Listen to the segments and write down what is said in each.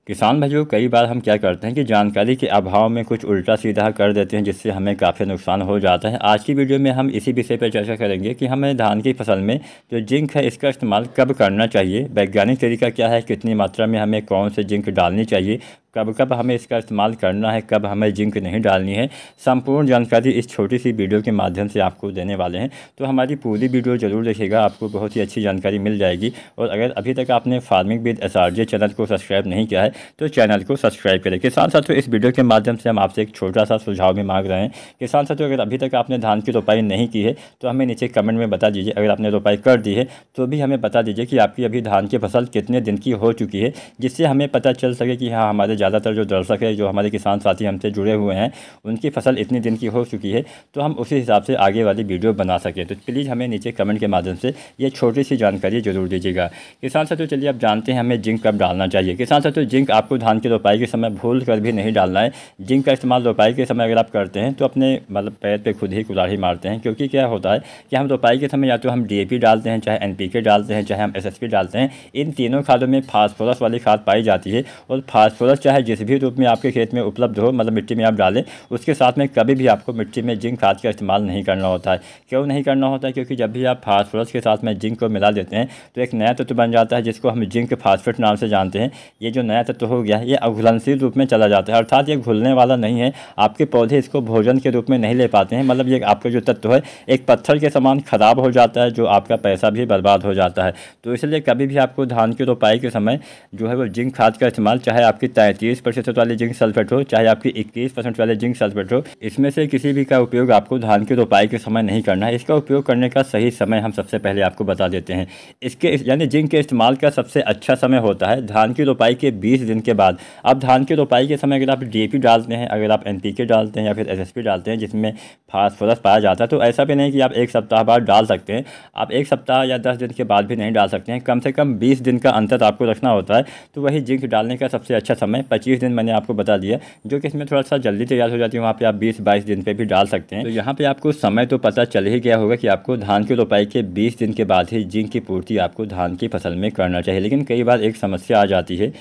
किसान भाइयों, कई बार हम क्या करते हैं कि जानकारी के अभाव में कुछ उल्टा सीधा कर देते हैं, जिससे हमें काफ़ी नुकसान हो जाता है। आज की वीडियो में हम इसी विषय पर चर्चा करेंगे कि हमें धान की फसल में जो जिंक है इसका इस्तेमाल कब करना चाहिए, वैज्ञानिक तरीका क्या है, कितनी मात्रा में हमें कौन से जिंक डालनी चाहिए, कब कब हमें इसका इस्तेमाल करना है, कब हमें जिंक नहीं डालनी है। संपूर्ण जानकारी इस छोटी सी वीडियो के माध्यम से आपको देने वाले हैं, तो हमारी पूरी वीडियो ज़रूर देखिएगा, आपको बहुत ही अच्छी जानकारी मिल जाएगी। और अगर अभी तक आपने फार्मिंग विद SRJ चैनल को सब्सक्राइब नहीं किया है तो चैनल को सब्सक्राइब करें। किसान साथियों, इस वीडियो के माध्यम से हम आपसे एक छोटा सा सुझाव भी मांग रहे हैं। किसान साथियों, अगर अभी तक आपने धान की रोपाई नहीं की है तो हमें नीचे कमेंट में बता दीजिए। अगर आपने रोपाई कर दी है तो भी हमें बता दीजिए कि आपकी अभी धान की फसल कितने दिन की हो चुकी है, जिससे हमें पता चल सके कि हाँ, हमारे ज़्यादातर जो दर्शक है, जो हमारे किसान साथी हमसे जुड़े हुए हैं, उनकी फसल इतने दिन की हो चुकी है, तो हम उसी हिसाब से आगे वाली वीडियो बना सकें। तो प्लीज़ हमें नीचे कमेंट के माध्यम से ये छोटी सी जानकारी जरूर दीजिएगा। किसान साथियों, चलिए अब जानते हैं हमें जिंक कब डालना चाहिए। किसान साथियों, जिंक आपको धान की रोपाई के समय भूल कर भी नहीं डालना है। जिंक का इस्तेमाल रोपाई के समय अगर आप करते हैं तो अपने पैर पे खुद ही कुल्हाड़ी मारते हैं, क्योंकि क्या होता है कि हम रोपाई के समय या तो हम DAP डालते हैं, चाहे NPK डालते हैं, चाहे हम SSP डालते हैं। इन तीनों खादों में फास्फोरस वाली खाद पाई जाती है, और फास्फोरस चाहे जिस भी रूप में आपके खेत में उपलब्ध हो, मिट्टी में आप डालें, उसके साथ में कभी भी आपको मिट्टी में जिंक खाद का इस्तेमाल नहीं करना होता है। क्यों नहीं करना होता है? क्योंकि जब भी आप फास्फोरस के साथ में जिंक को मिला देते हैं तो एक नया तत्व बन जाता है, जिसको हम जिंक फास्फेट नाम से जानते हैं। ये जो नया तत्व हो गया है, ये अघुलनशील रूप में चला जाता है, अर्थात ये घुलने वाला नहीं है। आपके पौधे इसको भोजन के रूप में नहीं ले पाते हैं। ये आपका जो तत्व है एक पत्थर के समान खराब हो जाता है, जो आपका पैसा भी बर्बाद हो जाता है। तो इसलिए कभी भी आपको धान की रोपाई के समय जो है वो जिंक खाद का इस्तेमाल, चाहे आपकी 33% वाली जिंक सल्फेट हो, चाहे आपकी 21% वाले जिंक सल्फेट हो, इसमें से किसी भी का उपयोग आपको धान की रोपाई के समय नहीं करना है। इसका उपयोग करने का सही समय हम सबसे पहले आपको बता देते हैं। इसके यानी जिंक के इस्तेमाल का सबसे अच्छा समय होता है धान की रोपाई के 20 दिन के बाद। अब धान की रोपाई के समय अगर आप DAP डालते हैं, अगर आप NPK डालते हैं या फिर SSP डालते हैं जिसमें फास्फोरस पाया जाता है, तो ऐसा भी नहीं कि आप एक सप्ताह बाद डाल सकते हैं। आप एक सप्ताह या 10 दिन के बाद भी नहीं डाल सकते हैं, कम से कम 20 दिन का अंतर आपको रखना होता है। तो वही जिंक डालने का सबसे अच्छा समय 25 दिन मैंने आपको बता दिया, जो कि इसमें थोड़ा सा जल्दी तैयार हो जाती है। वहाँ पे आप 20-22 दिन पे भी डाल सकते हैं। तो यहाँ पे आपको समय तो पता चल ही गया होगा कि आपको धान की रोपाई के 20 दिन के बाद ही जिंक की पूर्ति आपको धान की फसल में करना चाहिए। लेकिन कई बार एक समस्या आ जाती है।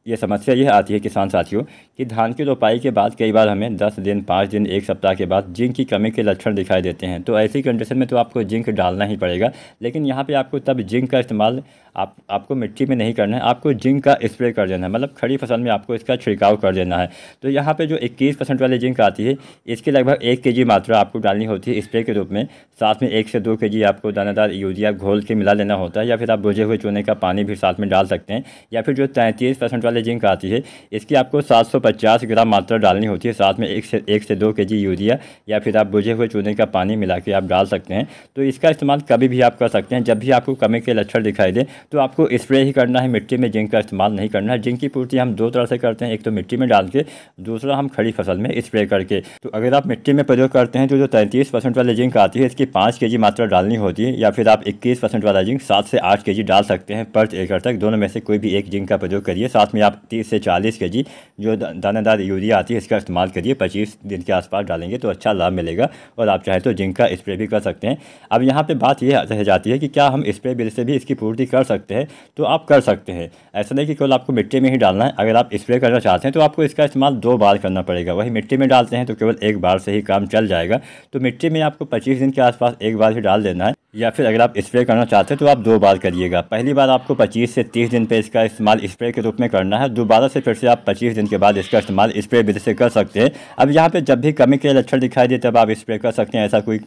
ये समस्या यह आती है किसान साथियों कि धान की रोपाई के बाद कई बार हमें 10 दिन, 5 दिन, एक सप्ताह के बाद जिंक की कमी के लक्षण दिखाई देते हैं। तो ऐसी कंडीशन में तो आपको जिंक डालना ही पड़ेगा। लेकिन यहाँ पे आपको तब जिंक का इस्तेमाल आपको मिट्टी में नहीं करना है, आपको जिंक का स्प्रे कर देना है। खड़ी फसल में आपको इसका छिड़काव कर देना है। तो यहाँ पे जो 21% वाली जिंक आती है, इसकी लगभग 1 kg मात्रा आपको डालनी होती है स्प्रे के रूप में। साथ में 1 से 2 kg आपको दानेदार यूरिया घोल के मिला लेना होता है, या फिर आप भुजे हुए चूने का पानी भी साथ में डाल सकते हैं। या फिर जो 33% वाली जिंक आती है, इसकी आपको 750 ग्राम मात्रा डालनी होती है। साथ में 1 से 2 kg यूरिया या फिर आप भुजे हुए चूने का पानी मिला के आप डाल सकते हैं। तो इसका इस्तेमाल कभी भी आप कर सकते हैं। जब भी आपको कमी के लक्षण दिखाई दे तो आपको स्प्रे ही करना है, मिट्टी में जिंक का इस्तेमाल नहीं करना है। जिंक की पूर्ति हम 2 तरह से करते हैं, एक तो मिट्टी में डाल के, दूसरा हम खड़ी फसल में स्प्रे करके। तो अगर आप मिट्टी में प्रयोग करते हैं तो जो 33% वाली जिंक आती है, इसकी 5 kg मात्रा डालनी होती है, या फिर आप 21% वाला जिंक 7 से 8 kg डाल सकते हैं प्रति एकड़ तक। दोनों में से कोई भी एक जिंक का प्रयोग करिए। साथ में आप 30 से 40 kg जो दानेदार यूरिया आती है, इसका इस्तेमाल करिए। 25 दिन के आसपास डालेंगे तो अच्छा लाभ मिलेगा, और आप चाहे तो जिंक का स्प्रे भी कर सकते हैं। अब यहाँ पे बात यह रह जाती है कि क्या हम स्प्रे बिल से भी इसकी पूर्ति कर सकते हैं? तो आप कर सकते हैं। ऐसा नहीं कि केवल आपको मिट्टी में ही डालना है। अगर आप स्प्रे करना चाहते हैं तो आपको इसका इस्तेमाल 2 बार करना पड़ेगा। वही मिट्टी में डालते हैं तो केवल 1 बार से ही काम चल जाएगा। तो मिट्टी में आपको 25 दिन के आसपास 1 बार ही डाल देना है, या फिर अगर आप स्प्रे करना चाहते हैं तो आप 2 बार करिएगा। पहली बार आपको 25 से 30 दिन पे इसका इस्तेमाल स्प्रे के रूप में करना है। दोबारा से फिर से आप 25 दिन के बाद इसका इस्तेमाल स्प्रे विधि से कर सकते हैं। अब यहाँ पे जब भी कमी के लक्षण दिखाई दे तब आप स्प्रे कर सकते हैं। ऐसा कोई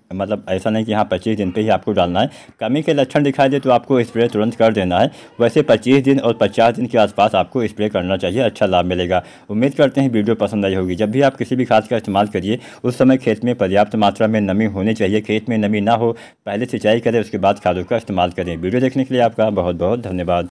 ऐसा नहीं कि यहाँ 25 दिन पे ही आपको डालना है। कमी के लक्षण दिखाई दे तो आपको स्प्रे तुरंत कर देना है। वैसे 25 दिन और 50 दिन के आसपास आपको स्प्रे करना चाहिए, अच्छा लाभ मिलेगा। उम्मीद करते हैं वीडियो पसंद आई होगी। जब भी आप किसी भी खाद का इस्तेमाल करिए उस समय खेत में पर्याप्त मात्रा में नमी होनी चाहिए। खेत में नमी ना हो, पहले सिंचाई करें, उसके बाद खादों का इस्तेमाल करें। वीडियो देखने के लिए आपका बहुत बहुत धन्यवाद।